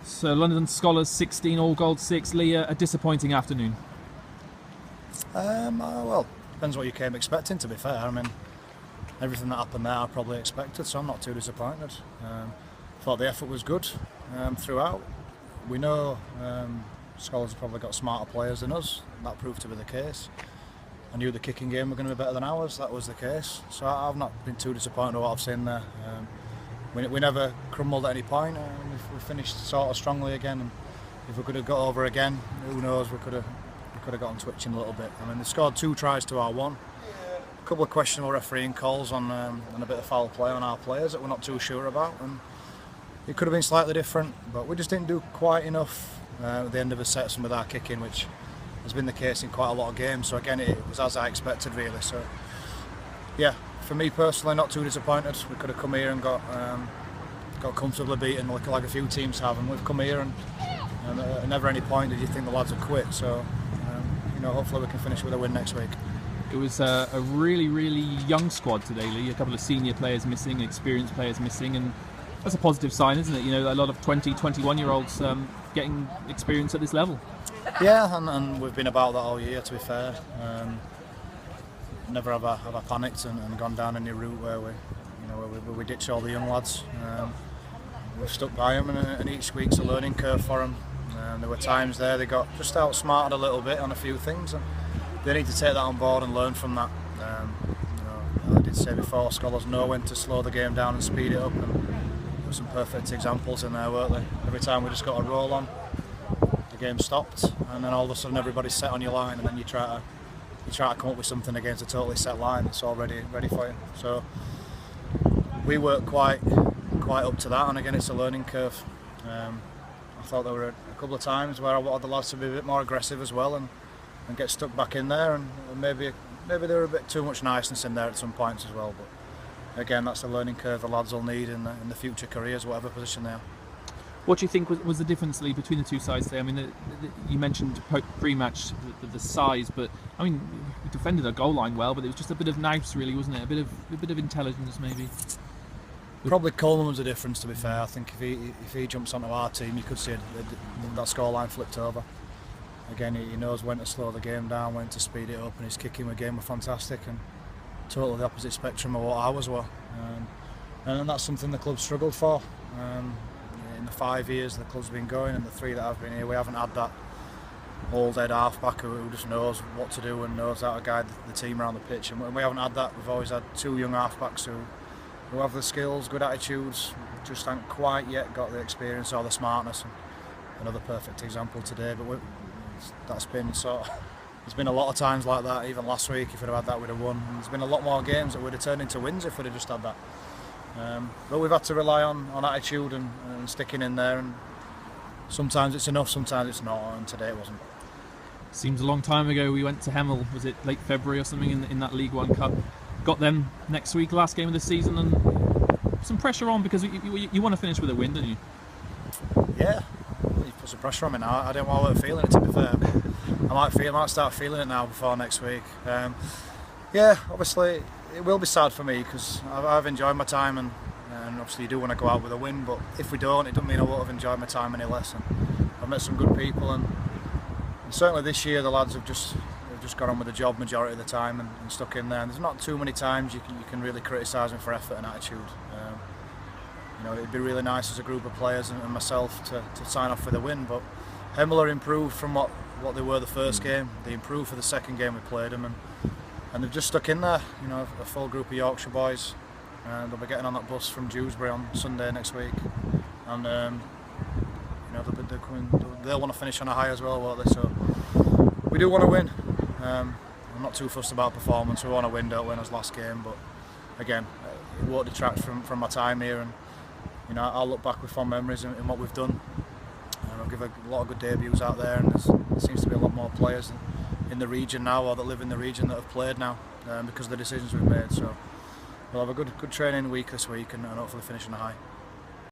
So London Skolars 16, all gold 6. Lee, a disappointing afternoon. Well, depends what you came expecting, to be fair. I mean, everything that happened there I probably expected, so I'm not too disappointed. Thought the effort was good throughout. We know Skolars have probably got smarter players than us. That proved to be the case. I knew the kicking game were going to be better than ours. That was the case. So I've not been too disappointed with what I've seen there. We never crumbled at any point. We finished sort of strongly again. And if we could have got over again, who knows? We could have gotten twitching a little bit. I mean, they scored 2 tries to our 1. A couple of questionable refereeing calls on a bit of foul play on our players that we're not too sure about. And it could have been slightly different, but we just didn't do quite enough at the end of the sets and with our kicking, which has been the case in quite a lot of games. So again, it was as I expected, really. So yeah, for me personally, not too disappointed. We could have come here and got comfortably beaten, like a few teams have, and we've come here and at never any point did you think the lads would quit. So hopefully we can finish with a win next week. It was a really, really young squad today, Lee. A couple of senior players missing, experienced players missing, and that's a positive sign, isn't it? A lot of 20, 21-year-olds getting experience at this level. Yeah, and we've been about that all year, to be fair. Never have I panicked and gone down any route where we ditch all the young lads. We've stuck by them, and each week's a learning curve for them. There were times there they got just outsmarted a little bit on a few things, and they need to take that on board and learn from that. I did say before, Skolars know when to slow the game down and speed it up, and there were some perfect examples in there, weren't there? Every time we just got a roll on, the game stopped, and then all of a sudden everybody's set on your line, and then you try to come up with something against a totally set line that's already ready for you. So we work quite up to that, and again it's a learning curve. I thought there were a couple of times where I wanted the lads to be a bit more aggressive as well and get stuck back in there, and maybe there were a bit too much niceness in there at some points as well. But again, that's a learning curve the lads will need in the future careers, whatever position they are. What do you think was the difference, Lee, between the two sides today? I mean, you mentioned pre-match the size, but I mean, we defended our goal line well, but it was just a bit of nous, really, wasn't it? A bit of intelligence, maybe. Probably Coleman was a difference, to be fair. I think if he jumps onto our team, you could see that scoreline flipped over. Again, he knows when to slow the game down, when to speed it up, and his kicking game were fantastic, and totally the opposite spectrum of what ours were. And that's something the club struggled for. In the 5 years the club's been going, and the 3 that I've been here, we haven't had that old head half-back who just knows what to do and knows how to guide the team around the pitch. And we haven't had that. We've always had 2 young half-backs who have the skills, good attitudes, just haven't quite yet got the experience or the smartness. And another perfect example today, but that's been there's been a lot of times like that. Even last week, if we'd have had that, we'd have won. And there's been a lot more games that would have turned into wins if we'd have just had that. But we've had to rely on attitude and sticking in there, and sometimes it's enough, sometimes it's not, and today it wasn't. Seems a long time ago we went to Hemel, was it late February or something, in that League One Cup. Got them next week, last game of the season, and some pressure on because you want to finish with a win, don't you? Yeah, you put some pressure on me now. I don't know how I'm feeling it, to be fair. I might start feeling it now before next week. Yeah, obviously it will be sad for me because I've enjoyed my time, and obviously you do want to go out with a win, but if we don't, it doesn't mean I won't have enjoyed my time any less. And I've met some good people, and certainly this year the lads have just got on with the job majority of the time and stuck in there, and there's not too many times you can really criticise them for effort and attitude. It'd be really nice as a group of players and myself to sign off with a win, but Hemel are improved from what they were the first game. They improved for the second game we played them, and they've just stuck in there. A full group of Yorkshire boys, and they'll be getting on that bus from Dewsbury on Sunday next week, and they'll want to finish on a high as well, won't they? So we do want to win. I'm not too fussed about performance. We want to win, don't win as last game, but again, it won't detract from my time here, and I'll look back with fond memories in what we've done. I'll give a lot of good debuts out there, and there seems to be a lot more players in the region now, or that live in the region, that have played now because of the decisions we've made. So we'll have a good training week this week, and hopefully finish on a high.